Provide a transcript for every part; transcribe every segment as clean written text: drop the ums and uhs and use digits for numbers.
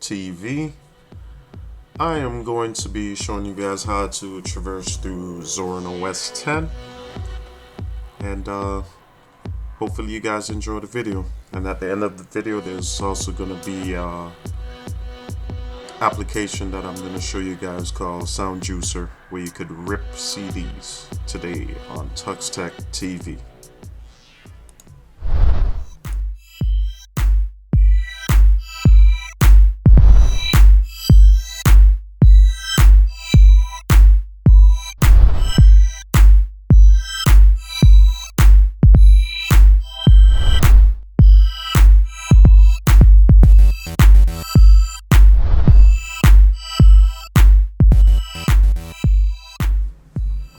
TV. I am going to be showing you guys how to traverse through Zorin OS 10, and hopefully you guys enjoy the video. And at the end of the video, there's also going to be an application that I'm going to show you guys called Sound Juicer, where you could rip CDs today on TuxTech TV.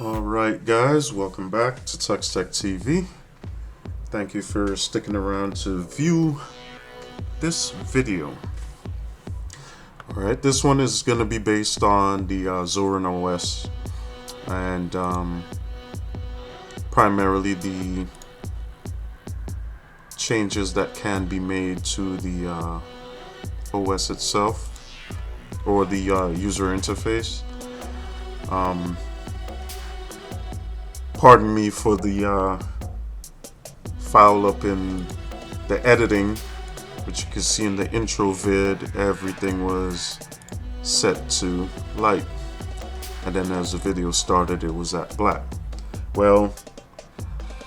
Alright guys, welcome back to TuxTech TV. Thank you for sticking around to view this video. Alright, this one is going to be based on the Zorin OS and primarily the changes that can be made to the OS itself or the user interface. Pardon me for the foul up in the editing, but you can see in the intro vid everything was set to light, and then as the video started it was at black. Well,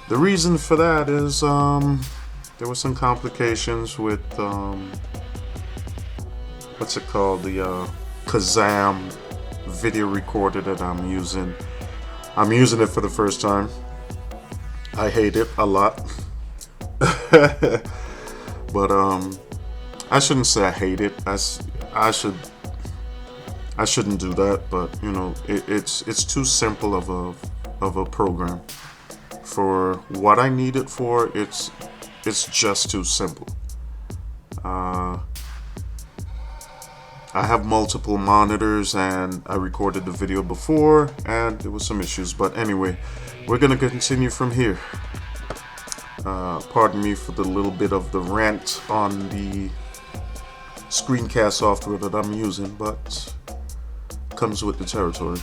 the reason for that is there were some complications with what's it called, the Kazam video recorder that I'm using. I'm using it for the first time. I hate it a lot. But I shouldn't say I hate it. I shouldn't do that, but you know, it's too simple of a program. For what I need it for, it's just too simple. I have multiple monitors and I recorded the video before and there was some issues, but anyway, we're gonna continue from here. Pardon me for the little bit of the rant on the screencast software that I'm using, but comes with the territory.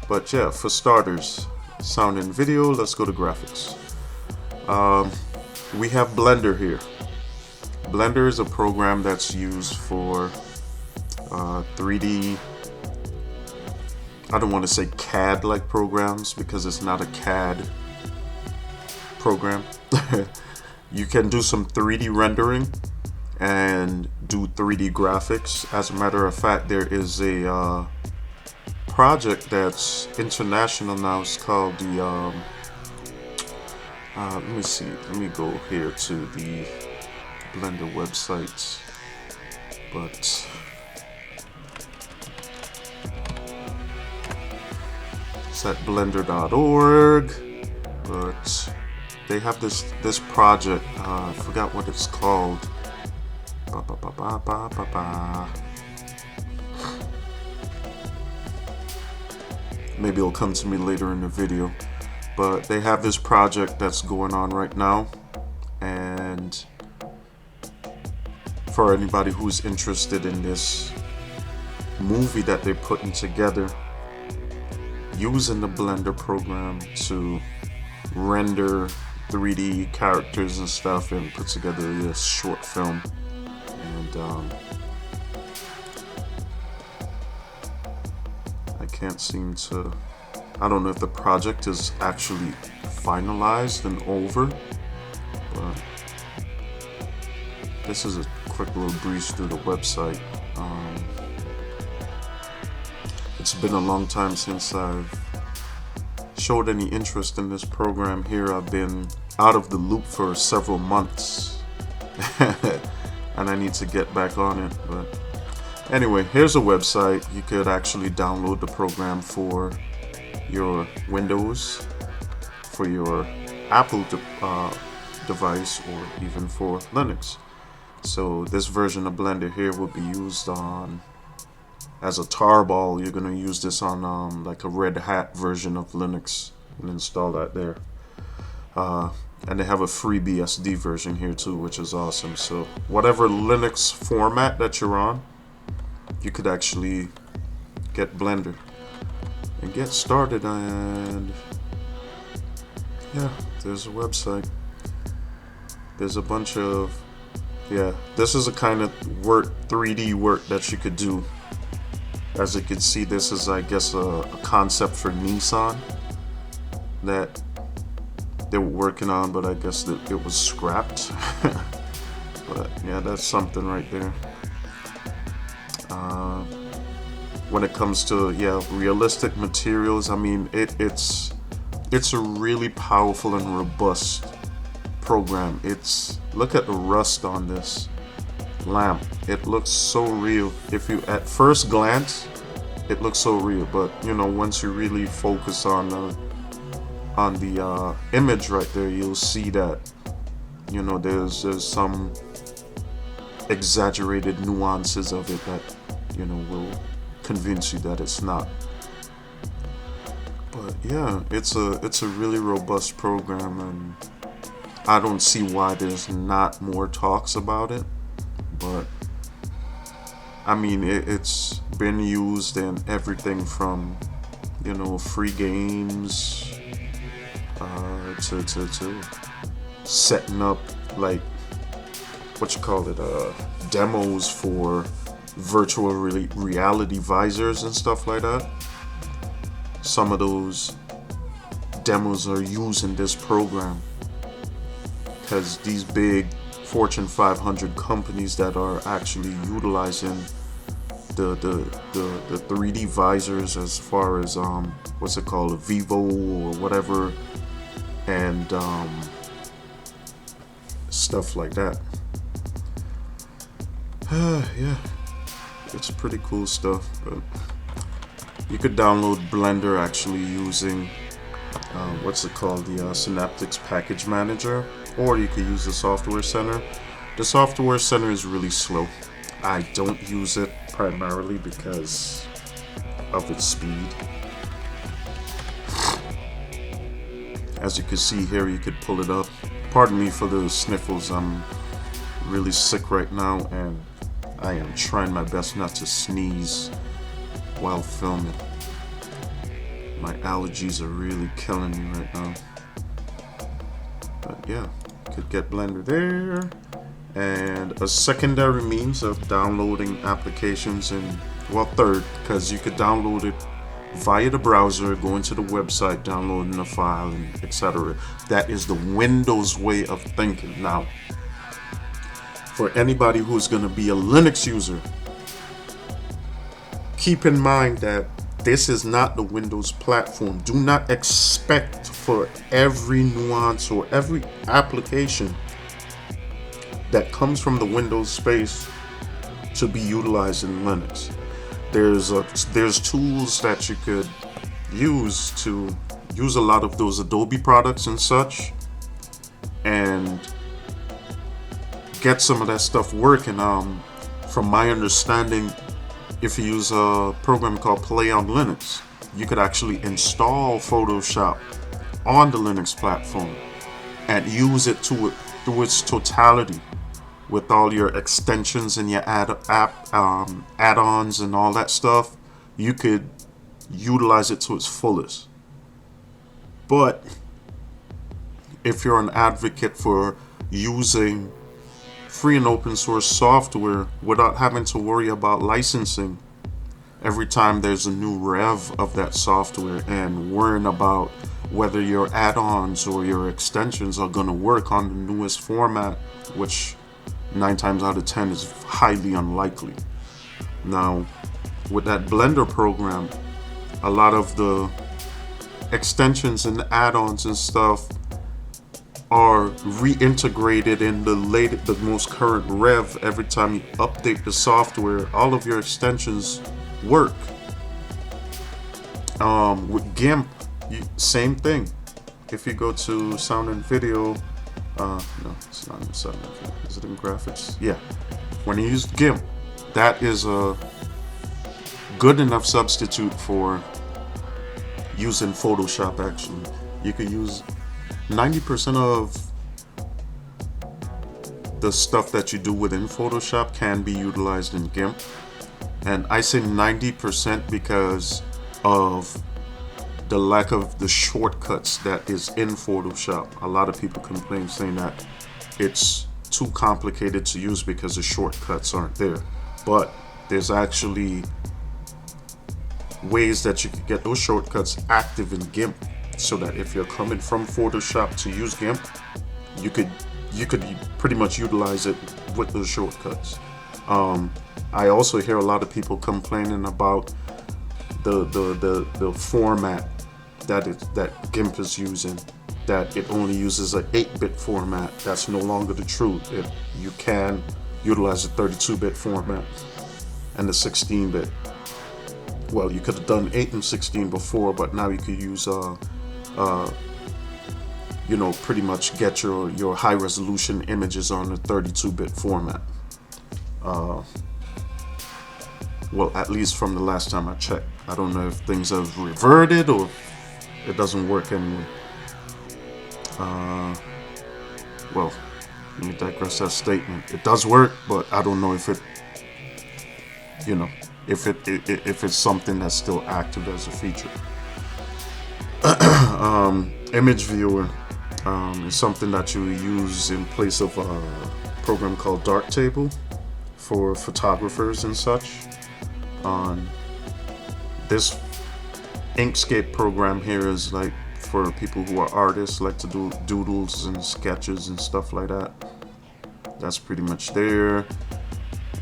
But yeah, for starters, sound and video, let's go to graphics. We have Blender here. Blender is a program that's used for 3D, I don't want to say CAD like programs because it's not a CAD program. You can do some 3D rendering and do 3D graphics. As a matter of fact, there is a project that's international now. It's called the let me see, let me go here to the Blender website, but it's at blender.org, but they have this project, I forgot what it's called. Maybe it'll come to me later in the video, but they have this project that's going on right now, and for anybody who's interested in this movie that they're putting together, using the Blender program to render 3D characters and stuff and put together this short film. And I can't seem to, I don't know if the project is actually finalized and over, but this is a quick little breeze through the website. It's been a long time since I've showed any interest in this program here. I've been out of the loop for several months and I need to get back on it. But anyway, here's a website. You could actually download the program for your Windows, for your Apple device, or even for Linux. So this version of Blender here will be used on as a tarball. You're going to use this on like a Red Hat version of Linux and install that there. And they have a free BSD version here too, which is awesome. So whatever Linux format that you're on, you could actually get Blender and get started. And yeah, there's a website. There's a bunch of, yeah, this is a kind of work, 3D work that you could do. As you can see, this is, I guess, a concept for Nissan that they were working on, but I guess that it was scrapped. But yeah, that's something right there. When it comes to, yeah, realistic materials, I mean, it's a really powerful and robust program. Look at the rust on this lamp. It looks so real. If you, at first glance, it looks so real, but you know, once you really focus on the image right there, you'll see that, you know, there's some exaggerated nuances of it that, you know, will convince you that it's not. But yeah, it's a really robust program, and I don't see why there's not more talks about it. But I mean, it's been used in everything from, you know, free games to setting up, like, what you call it, demos for virtual reality visors and stuff like that. Some of those demos are using this program because these big Fortune 500 companies that are actually utilizing the 3D visors, as far as what's it called, a Vivo or whatever, and stuff like that. Yeah, it's pretty cool stuff. But you could download Blender actually using what's it called, the Synaptics Package Manager, or you could use the Software Center. The Software Center is really slow. I don't use it primarily because of its speed. As you can see here, you could pull it up. Pardon me for the sniffles. I'm really sick right now, and I am trying my best not to sneeze while filming. My allergies are really killing me right now. But yeah, could get Blender there. And a secondary means of downloading applications, and well, third, because you could download it via the browser, go into the website, downloading the file, and etc. That is the Windows way of thinking. Now, for anybody who's going to be a Linux user, keep in mind that this is not the Windows platform. Do not expect for every nuance or every application that comes from the Windows space to be utilized in Linux. There's tools that you could use to use a lot of those Adobe products and such, and get some of that stuff working. From my understanding, if you use a program called Play on Linux, you could actually install Photoshop on the Linux platform and use it through its totality, with all your extensions and your add-ons and all that stuff. You could utilize it to its fullest. But if you're an advocate for using free and open source software without having to worry about licensing every time there's a new rev of that software, and worrying about whether your add-ons or your extensions are going to work on the newest format, which 9 times out of 10 is highly unlikely. Now, with that Blender program, a lot of the extensions and add-ons and stuff are reintegrated in the most current rev. Every time you update the software, all of your extensions work. With GIMP, same thing. If you go to sound and video, no, it's not in sound and video. Is it in graphics? Yeah. When you use GIMP, that is a good enough substitute for using Photoshop. Actually, you could use 90% of the stuff that you do within Photoshop can be utilized in GIMP. And I say 90% because of the lack of the shortcuts that is in Photoshop. A lot of people complain saying that it's too complicated to use because the shortcuts aren't there. But there's actually ways that you can get those shortcuts active in GIMP, so that if you're coming from Photoshop to use GIMP, you could pretty much utilize it with those shortcuts. I also hear a lot of people complaining about the format that GIMP is using, that it only uses an 8-bit format. That's no longer the truth. You can utilize the 32-bit format and the 16-bit. Well, you could have done 8 and 16 before, but now you could use pretty much get your high resolution images on the 32-bit format. Well, at least from the last time I checked. I don't know if things have reverted or it doesn't work anyway. Well, let me digress that statement. It does work, but I don't know if it, if it's something that's still active as a feature. Image viewer is something that you use in place of a program called Darktable for photographers and such. This Inkscape program here is like for people who are artists, like to do doodles and sketches and stuff like that. That's pretty much there.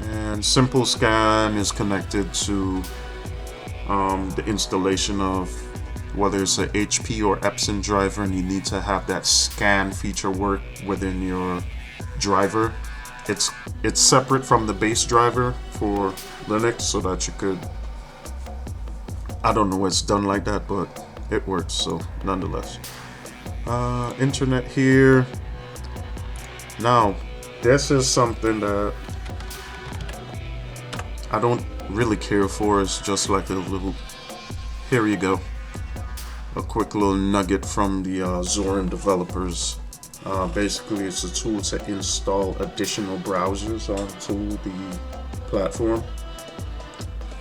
And Simple Scan is connected to the installation of whether it's a HP or Epson driver, and you need to have that scan feature work within your driver. It's separate from the base driver for Linux, so that you could, I don't know it's done like that, but it works, so nonetheless. Internet here. Now, this is something that I don't really care for. It's just like a little, here you go, a quick little nugget from the Zorin developers. Basically, it's a tool to install additional browsers onto the platform.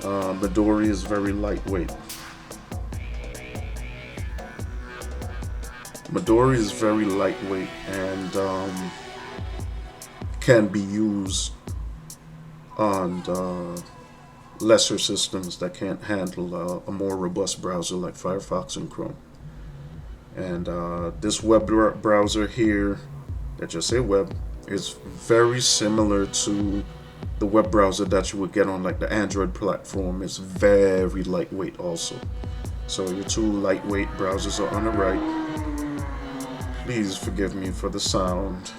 Midori is very lightweight. Midori is very lightweight and can be used on lesser systems that can't handle a more robust browser like Firefox and Chrome. And this web browser here, that just say web, is very similar to the web browser that you would get on like the Android platform. It's very lightweight also. So your two lightweight browsers are on the right. Please forgive me for the sound.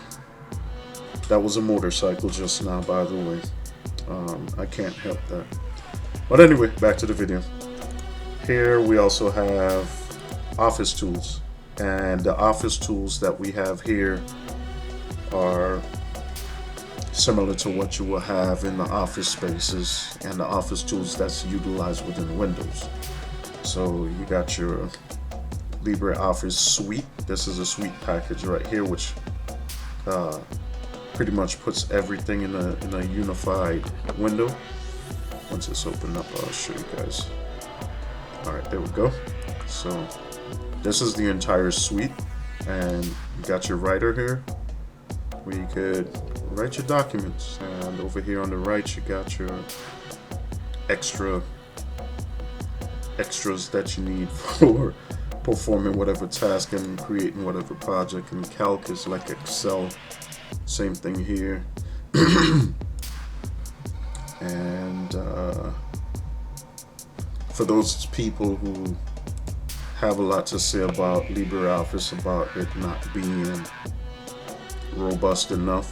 That was a motorcycle just now, by the way. I can't help that. But anyway, back to the video. Here we also have Office tools. And the Office tools that we have here are similar to what you will have in the Office spaces and the Office tools that's utilized within Windows. So you got your LibreOffice suite. This is a suite package right here, which pretty much puts everything in a unified window. Once it's opened up, I'll show you guys. All right, there we go. So this is the entire suite, and you got your writer here where you could write your documents, and over here on the right you got your extras that you need for performing whatever task and creating whatever project. And Calc is like Excel, same thing here. And for those people who have a lot to say about LibreOffice, about it not being robust enough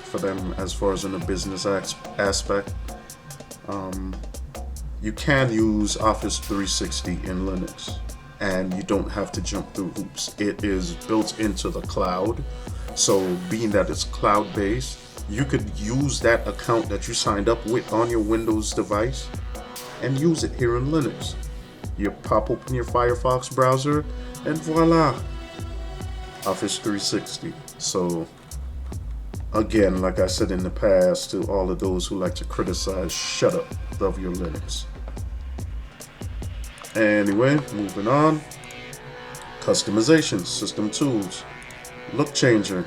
for them as far as in a business aspect, you can use Office 360 in Linux, and you don't have to jump through hoops. It is built into the cloud, so being that it's cloud-based, you could use that account that you signed up with on your Windows device and use it here in Linux. You pop open your Firefox browser and voila, Office 360. So Again, like I said in the past, to all of those who like to criticize, shut up, love your Linux. Anyway, moving on. Customization, system tools, look changer,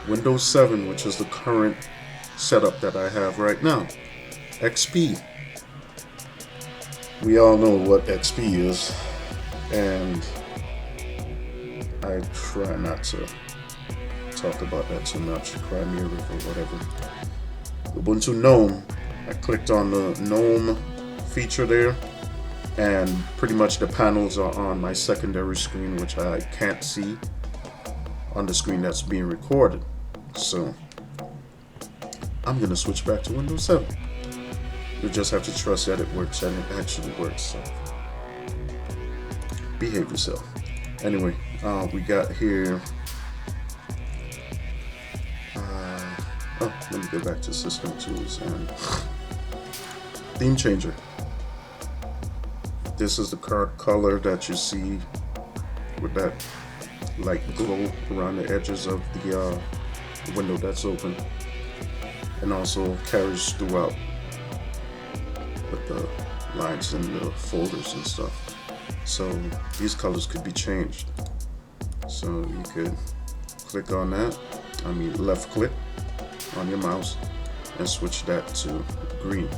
Windows 7, which is the current setup that I have right now. XP. We all know what XP is, and I try not to talk about that too much. Crimea River, whatever. Ubuntu GNOME. I clicked on the GNOME feature there, and pretty much the panels are on my secondary screen, which I can't see on the screen that's being recorded. So I'm gonna switch back to Windows 7. You just have to trust that it works, and it actually works. So behave yourself. Anyway, we got here. Let me go back to system tools and theme changer. This is the color that you see with that light glow around the edges of the window that's open, and also carries throughout with the lines and the folders and stuff. So these colors could be changed. So you could click on that. Left click on your mouse and switch that to green.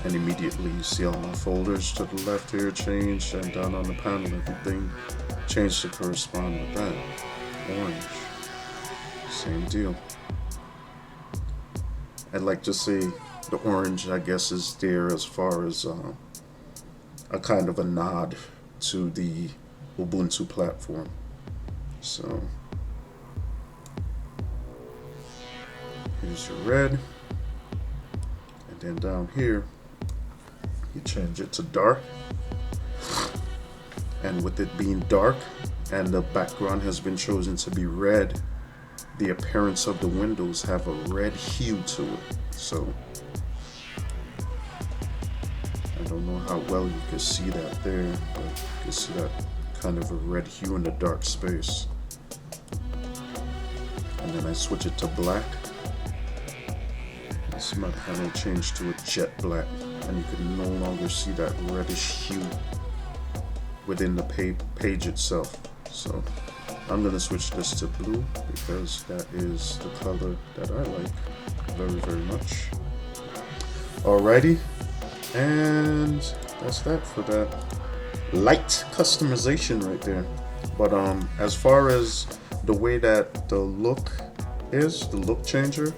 And immediately you see all my folders to the left here change, and down on the panel everything changed to correspond with that. Orange. Same deal. I'd like to say the orange, I guess, is there as far as a kind of a nod to the Ubuntu platform. So here's your red, and then down here you change it to dark, and with it being dark and the background has been chosen to be red, the appearance of the windows have a red hue to it. So I don't know how well you can see that there, but you can see that kind of a red hue in the dark space. And then I switch it to black. See my panel change to a jet black, and you can no longer see that reddish hue within the page itself. So I'm going to switch this to blue because that is the color that I like very, very much. Alrighty, and that's that for that light customization right there. But as far as the way that the look is, the look changer,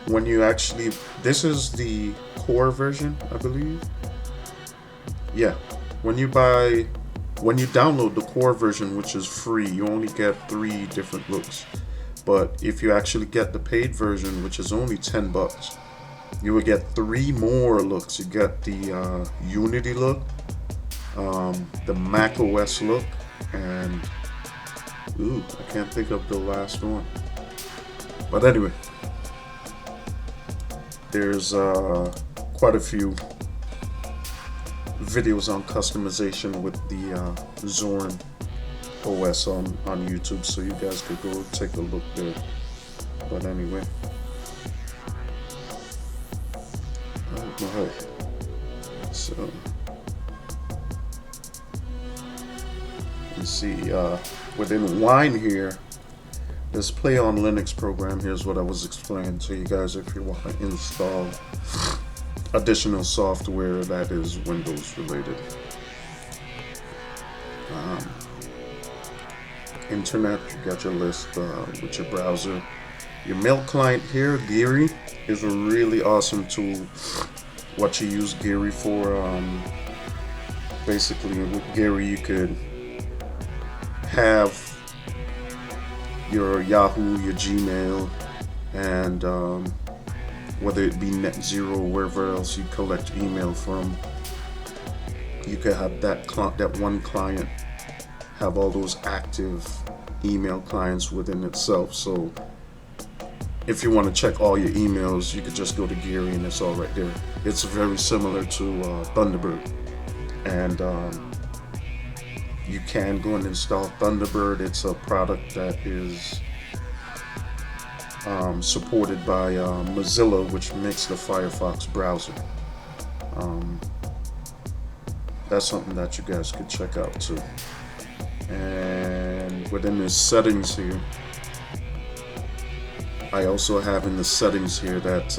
when you actually, this is the core version, I believe. Yeah, when you download the core version, which is free, you only get 3 different looks. But if you actually get the paid version, which is only $10, you will get 3 more looks. You get the Unity look, the Mac OS look, and I can't think of the last one. But anyway, there's quite a few videos on customization with the Zorn OS on YouTube, so you guys could go take a look there. But anyway, alright, so you see within Wine here, this Play on Linux program. Here's what I was explaining to you guys if you want to install additional software that is Windows related. Internet, you got your list with your browser. Your mail client here, Geary, is a really awesome tool. What you use Geary for, basically with Geary you could have your Yahoo, your Gmail, and whether it be NetZero or wherever else you collect email from, you could have that one client have all those active email clients within itself. So if you want to check all your emails, you could just go to Geary and it's all right there. It's very similar to Thunderbird, and you can go and install Thunderbird. It's a product that is supported by Mozilla, which makes the Firefox browser. Um, that's something that you guys could check out too. And within the settings here, I also have in the settings here that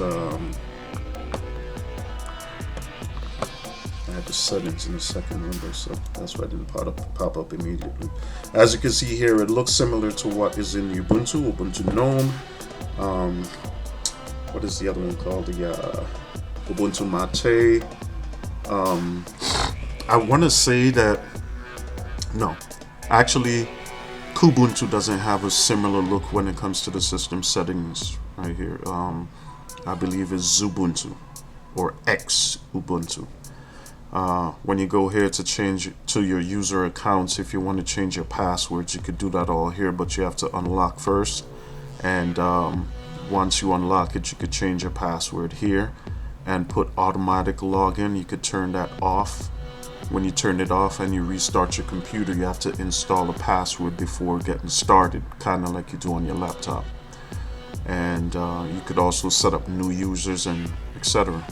I had the settings in the second window, so that's why it didn't pop up immediately. As you can see here, it looks similar to what is in Ubuntu Gnome. What is the other one called? The Ubuntu Mate. I want to say that no, actually, Kubuntu doesn't have a similar look when it comes to the system settings right here. I believe it's Xubuntu or X Ubuntu. When you go here to change to your user accounts, if you want to change your passwords, you could do that all here, but you have to unlock first. And once you unlock it, you could change your password here and put automatic login. You could turn that off. When you turn it off and you restart your computer, you have to install a password before getting started, kind of like you do on your laptop. And you could also set up new users and etc.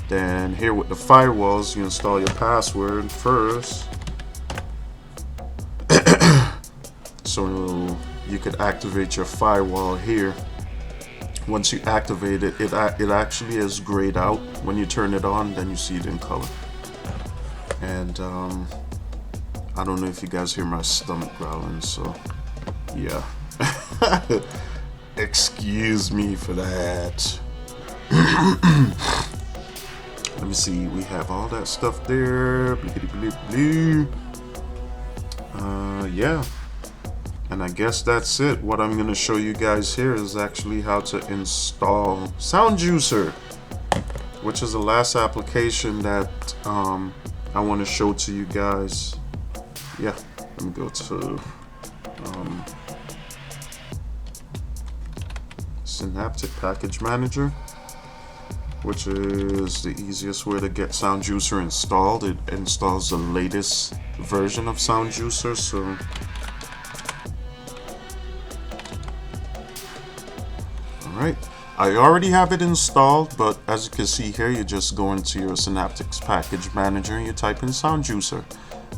Then here with the firewalls, you install your password first. So you could activate your firewall here. Once you activate it, it actually is grayed out. When you turn it on, then you see it in color. And I don't know if you guys hear my stomach growling, so yeah. Excuse me for that. Let me see, we have all that stuff there. Yeah. And I guess that's it. What I'm going to show you guys here is actually how to install SoundJuicer, which is the last application that I want to show to you guys. Yeah, let me go to Synaptic Package Manager, which is the easiest way to get SoundJuicer installed. It installs the latest version of SoundJuicer, so alright. I already have it installed, but as you can see here, you just go into your Synaptic Package Manager and you type in SoundJuicer,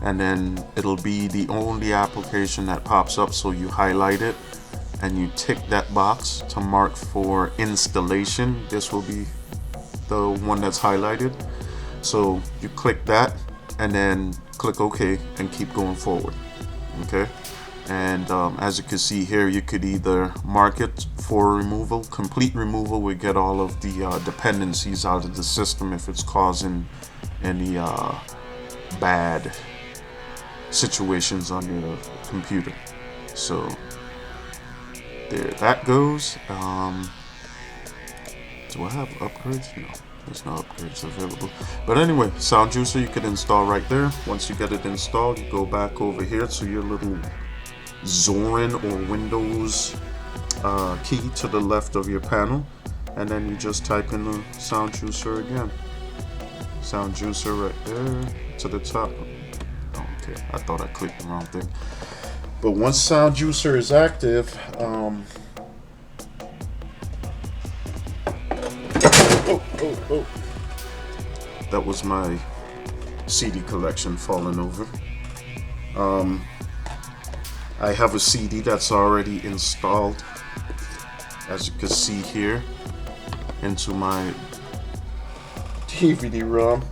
and then it'll be the only application that pops up, so you highlight it and you tick that box to mark for installation. This will be the one that's highlighted, so you click that and then click OK and keep going forward. Okay. And as you can see here, you could either mark it for removal. Complete removal would get all of the dependencies out of the system if it's causing any bad situations on your computer. So there that goes. Do I have upgrades? No, there's no upgrades available. But anyway, SoundJuicer you could install right there. Once you get it installed, you go back over here to your little Zorin or Windows key to the left of your panel, and then you just type in the SoundJuicer again. SoundJuicer right there to the top. Oh, okay, I thought I clicked the wrong thing. But once SoundJuicer is active, that was my CD collection falling over. I have a CD that's already installed, as you can see here, into my DVD-ROM.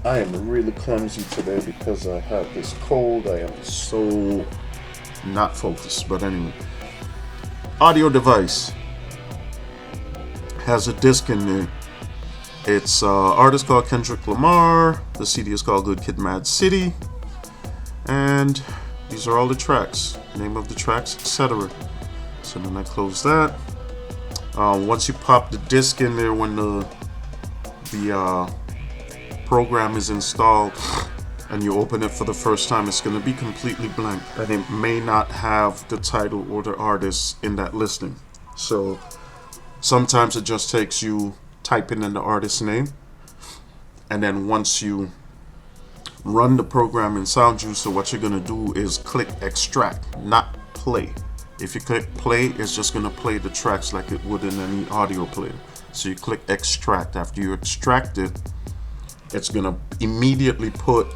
I am really clumsy today because I have this cold. I am so not focused. But anyway, audio device has a disc in there. It's artist called Kendrick Lamar. The CD is called Good Kid, Mad City. And these are all the tracks, name of the tracks, etc. So then I close that. Once you pop the disc in there, when the program is installed and you open it for the first time, it's going to be completely blank, and it may not have the title or the artist in that listing. So sometimes it just takes you typing in the artist's name, and then once you run the program in SoundJuicer, what you're going to do is click extract, not play. If you click play, it's just gonna play the tracks like it would in any audio player. So you click extract. After you extract it, it's gonna immediately put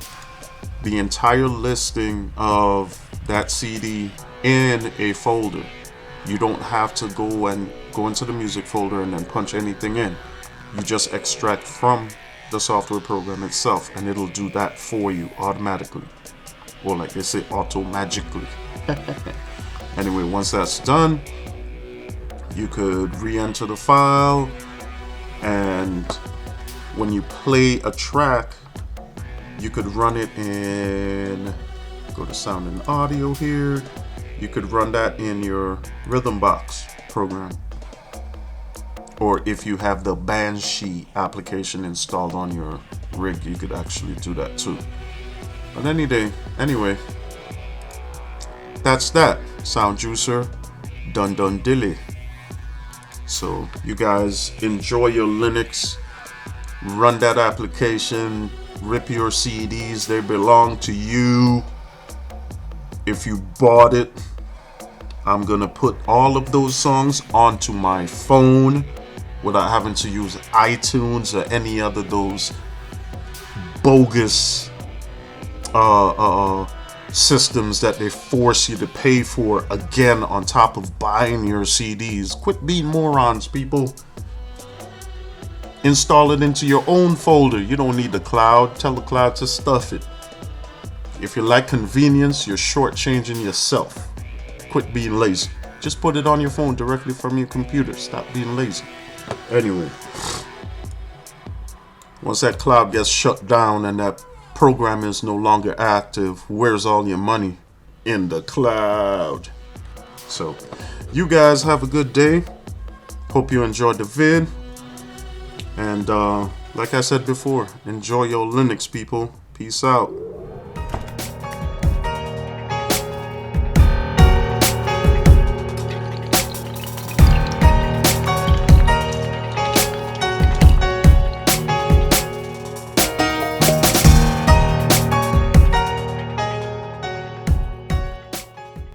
the entire listing of that CD in a folder. You don't have to go into the music folder and then punch anything in. You just extract from the software program itself, and it'll do that for you automatically, or like they say, auto-magically. Anyway, once that's done, you could re-enter the file, and when you play a track, you could run it in, go to sound and audio here, you could run that in your Rhythmbox program. Or if you have the Banshee application installed on your rig, you could actually do that too. But anyway, that's that. Sound Juicer, done dilly. So you guys enjoy your Linux, run that application, rip your CDs, they belong to you. If you bought it, I'm gonna put all of those songs onto my phone without having to use iTunes or any other those bogus systems that they force you to pay for again on top of buying your CDs. Quit being morons, people. Install it into your own folder. You don't need the cloud. Tell the cloud to stuff it. If you like convenience, you're shortchanging yourself. Quit being lazy. Just put it on your phone directly from your computer. Stop being lazy. Anyway, once that cloud gets shut down and that program is no longer active, where's all your money? In the cloud. So, you guys have a good day. Hope you enjoyed the vid. And like I said before, enjoy your Linux, people. Peace out.